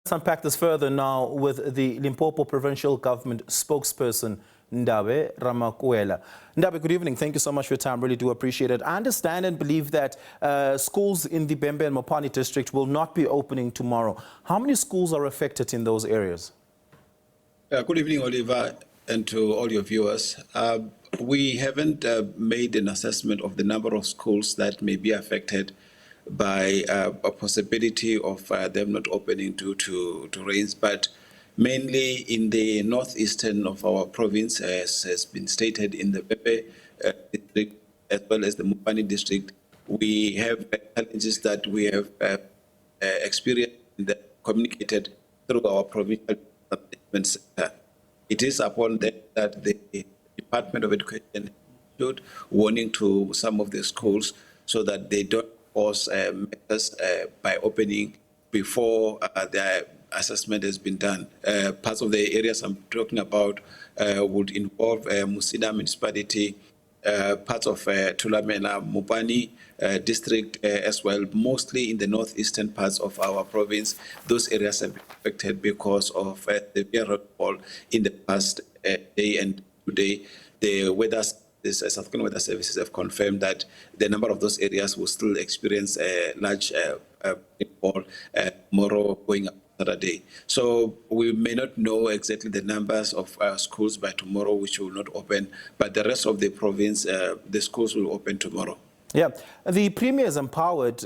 Let's unpack this further now with the Limpopo Provincial Government spokesperson, Ndavhe Ramakuela. Ndavhe, good evening. Thank you so much for your time. Really do appreciate it. I understand and believe that schools in the Vhembe and Mopani district will not be opening tomorrow. How many schools are affected in those areas? Good evening, Oliver, and to all your viewers. We haven't made an assessment of the number of schools that may be affected by a possibility of them not opening due to rains, but mainly in the northeastern of our province, as has been stated in the Vhembe district as well as the Mopani district. We have challenges that we have experienced and communicated through our provincial management center. It is upon that the Department of Education issued warning to some of the schools so that they don't cause matters by opening before the assessment has been done. Parts of the areas I'm talking about would involve Musina municipality, parts of Tulamela, Mopani district as well, mostly in the northeastern parts of our province. Those areas have been affected because of the rainfall in the past day and today. The South African Weather Services have confirmed that the number of those areas will still experience a large rainfall tomorrow going up Saturday. So we may not know exactly the numbers of schools by tomorrow which will not open, but the rest of the province, the schools will open tomorrow. Yeah, the Premier is empowered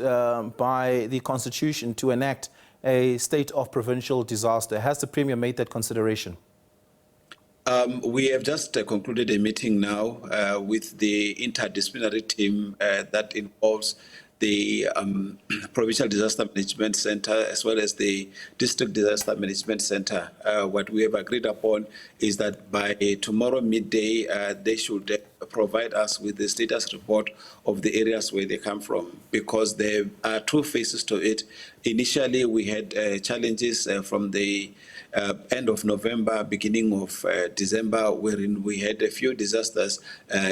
by the Constitution to enact a state of provincial disaster. Has the Premier made that consideration? We have just concluded a meeting now with the interdisciplinary team that involves the Provincial Disaster Management Center as well as the District Disaster Management Center. What we have agreed upon is that by tomorrow midday, they should provide us with the status report of the areas where they come from, because there are two phases to it. Initially, we had challenges from the end of November, beginning of December, wherein we had a few disasters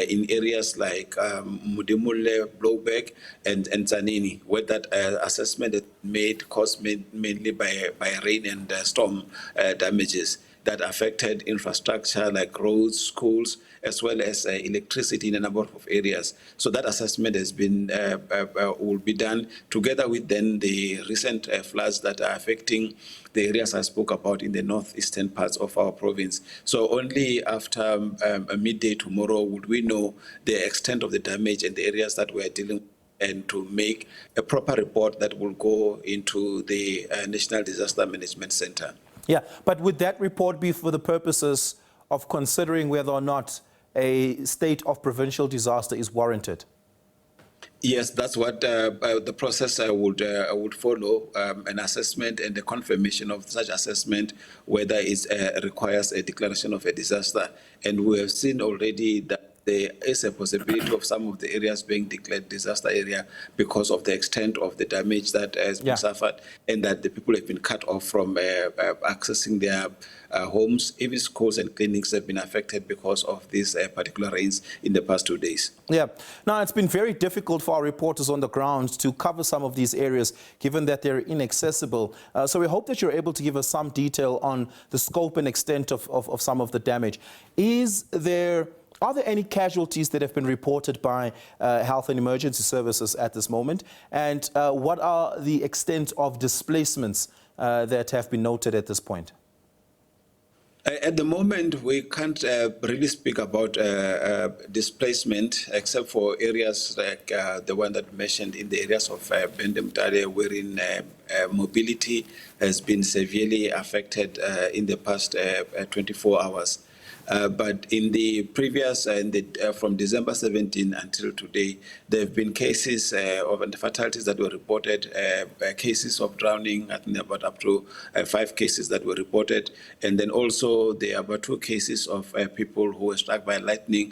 in areas like Mudimule, Blowback, and Zanini, where that assessment is made caused mainly by rain and storm damages that affected infrastructure like roads, schools, as well as electricity in a number of areas. So that assessment has been will be done together with then the recent floods that are affecting the areas I spoke about in the northeastern parts of our province. So only after midday tomorrow would we know the extent of the damage and the areas that we are dealing with, and to make a proper report that will go into the National Disaster Management Center. Yeah, but would that report be for the purposes of considering whether or not a state of provincial disaster is warranted? Yes, that's what the process would follow, an assessment and the confirmation of such assessment, whether it requires a declaration of a disaster. And we have seen already that there is a possibility of some of the areas being declared disaster area because of the extent of the damage that has been suffered, and that the people have been cut off from accessing their homes. Even schools and clinics have been affected because of these particular rains in the past 2 days. Yeah. Now, it's been very difficult for our reporters on the ground to cover some of these areas, given that they're inaccessible. So we hope that you're able to give us some detail on the scope and extent of some of the damage. Are there any casualties that have been reported by Health and Emergency Services at this moment? And what are the extent of displacements that have been noted at this point? At the moment, we can't really speak about displacement, except for areas like the one that mentioned in the areas of Vhembe and Mopani, wherein mobility has been severely affected in the past 24 hours. But in the previous, from December 17 until today, there have been cases of fatalities that were reported, cases of drowning, I think about up to 5 cases that were reported. And then also there are about 2 cases of people who were struck by lightning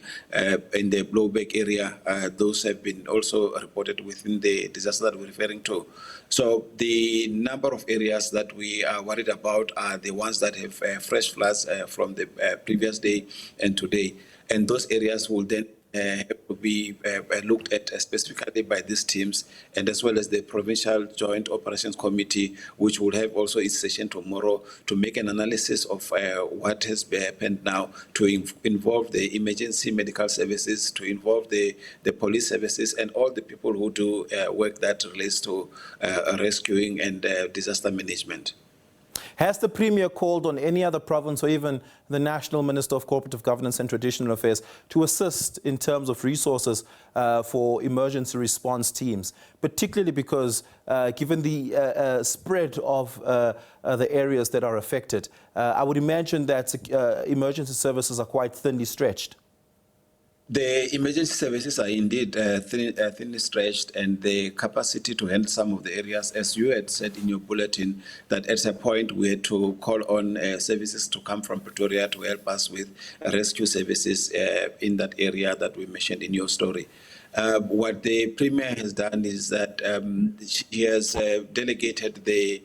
in the Blowback area. Those have been also reported within the disaster that we're referring to. So the number of areas that we are worried about are the ones that have fresh floods from the previous day and today. And those areas will then have to be looked at specifically by these teams, and as well as the Provincial Joint Operations Committee, which will have also its session tomorrow to make an analysis of what has happened now, to involve the emergency medical services, to involve the police services, and all the people who do work that relates to rescuing and disaster management. Has the Premier called on any other province or even the National Minister of Cooperative Governance and Traditional Affairs to assist in terms of resources for emergency response teams, particularly because given the spread of the areas that are affected, I would imagine that emergency services are quite thinly stretched? The emergency services are indeed thinly stretched, and the capacity to handle some of the areas, as you had said in your bulletin, that at a point we had to call on services to come from Pretoria to help us with rescue services in that area that we mentioned in your story. What the Premier has done is that he has delegated the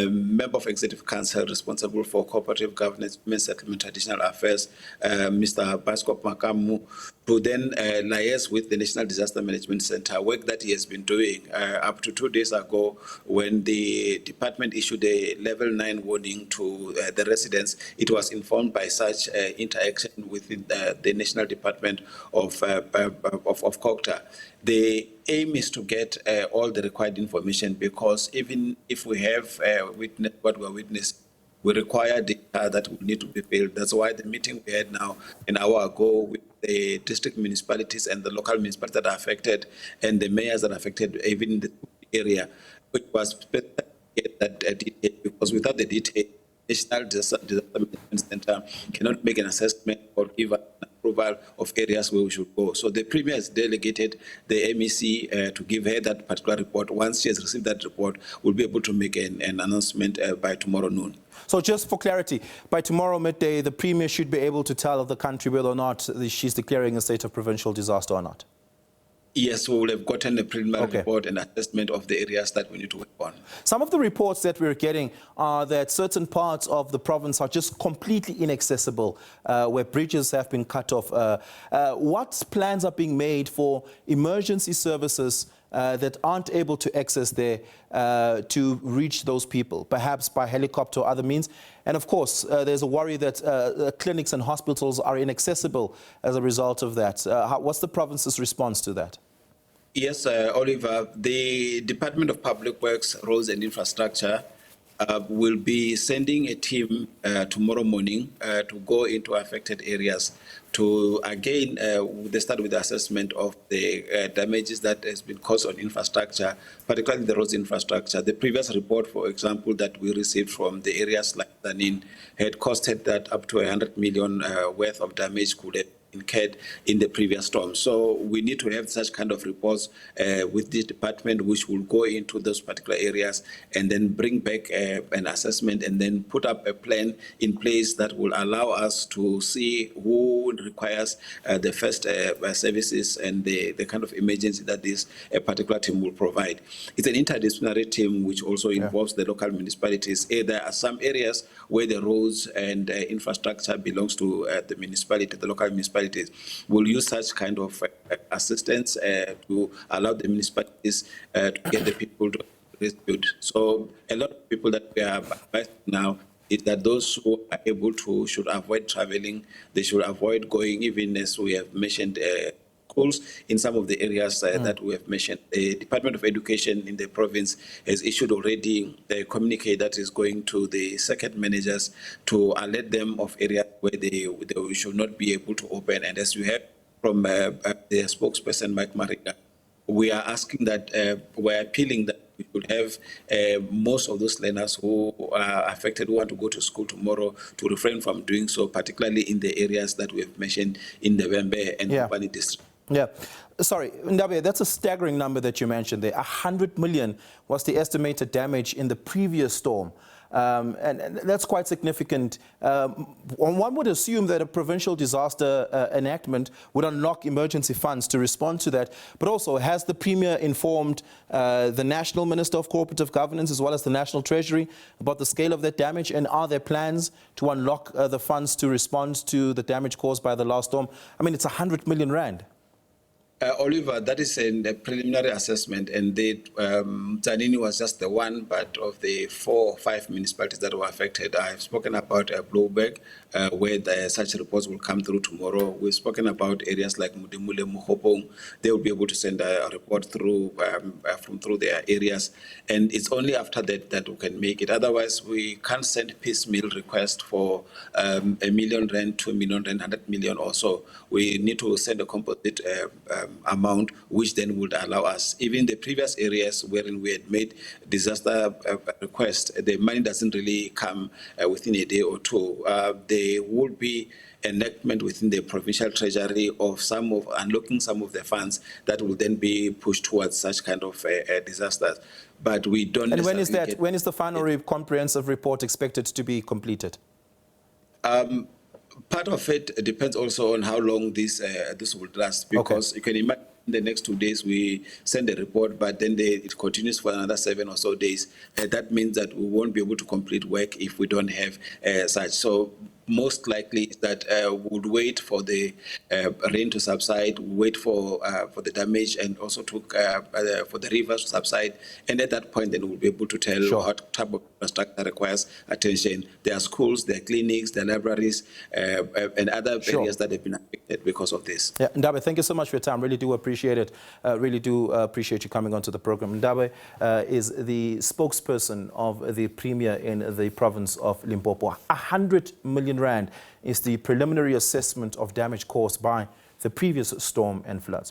Member of Executive Council responsible for cooperative governance, women's settlement, traditional affairs, Mr. Baskop Makamu, to then liaise with the National Disaster Management Center, work that he has been doing up to 2 days ago when the department issued a level 9 warning to the residents. It was informed by such interaction within the National Department of COGTA. The aim is to get all the required information, because even if we have witnessed what we're witnessing, we require data that will need to be filled. That's why the meeting we had now an hour ago with the district municipalities and the local municipalities that are affected and the mayors that are affected, even in the area, which was better to get that detail, because without the detail, National Disaster Management Center cannot make an assessment or give an approval of areas where we should go. So the Premier has delegated the MEC to give her that particular report. Once she has received that report, we'll be able to make an announcement by tomorrow noon. So just for clarity, by tomorrow midday, the Premier should be able to tell the country whether or not she's declaring a state of provincial disaster or not? Yes, we will have gotten a preliminary report and assessment of the areas that we need to work on. Some of the reports that we're getting are that certain parts of the province are just completely inaccessible, where bridges have been cut off. What plans are being made for emergency services that aren't able to access there to reach those people, perhaps by helicopter or other means? And of course, there's a worry that clinics and hospitals are inaccessible as a result of that. What's the province's response to that? Yes, Oliver, the Department of Public Works, Roads and Infrastructure will be sending a team tomorrow morning to go into affected areas to, again, they start with the assessment of the damages that has been caused on infrastructure, particularly the roads infrastructure. The previous report, for example, that we received from the areas like Tanin had costed that up to 100 million worth of damage could have incurred in the previous storm. So we need to have such kind of reports with this department, which will go into those particular areas and then bring back an assessment and then put up a plan in place that will allow us to see who requires the first services and the kind of emergency that this particular team will provide. It's an interdisciplinary team which also involves the local municipalities. There are some areas where the roads and infrastructure belongs to the municipality, the local municipality. Will use such kind of assistance to allow the municipalities to get the people to rescued. So a lot of people that we are advising now is that those who are able to should avoid traveling. They should avoid going, even as we have mentioned, schools in some of the areas that we have mentioned. The Department of Education in the province has issued already a communique that is going to the circuit managers to alert them of areas where they should not be able to open. And as you heard from the spokesperson, Mike Mariga, we are asking that, we're appealing that we should have most of those learners who are affected, who want to go to school tomorrow, to refrain from doing so, particularly in the areas that we have mentioned in the Vhembe and Mopani district. Yeah. Sorry, Ndavhe, that's a staggering number that you mentioned there. 100 million was the estimated damage in the previous storm. And that's quite significant. One would assume that a provincial disaster enactment would unlock emergency funds to respond to that. But also, has the Premier informed the National Minister of Cooperative Governance as well as the National Treasury about the scale of that damage? And are there plans to unlock the funds to respond to the damage caused by the last storm? I mean, it's 100 million rand. Oliver, that is a preliminary assessment, and Zanini was just the one, but of the 4 or 5 municipalities that were affected, I've spoken about Blouberg, where such reports will come through tomorrow. We've spoken about areas like Mudimule, Mohopong. They will be able to send a report through from through their areas, and it's only after that we can make it. Otherwise, we can't send piecemeal requests for R1 million, R2 million, R100 million or so. We need to send a composite amount, which then would allow us, even the previous areas wherein we had made disaster requests, the money doesn't really come within a day or two. There will be enactment within the provincial treasury of unlocking some of the funds that will then be pushed towards such kind of disasters. But we don't. And when is that? When is the final comprehensive report expected to be completed? Part of it depends also on how long this will last, because you can imagine the next 2 days we send a report, but then it continues for another 7 or so days. That means that we won't be able to complete work if we don't have such. So most likely is that we would wait for the rain to subside, wait for the damage, and also for the rivers to subside. And at that point, then we'll be able to tell what type of infrastructure requires attention. There are schools, there are clinics, there are libraries, and other areas that have been affected because of this. Yeah, Ndavhe, thank you so much for your time. Really do appreciate it. Really do appreciate you coming onto the program. Ndavhe is the spokesperson of the Premier in the province of Limpopo. 100 million rand is the preliminary assessment of damage caused by the previous storm and floods.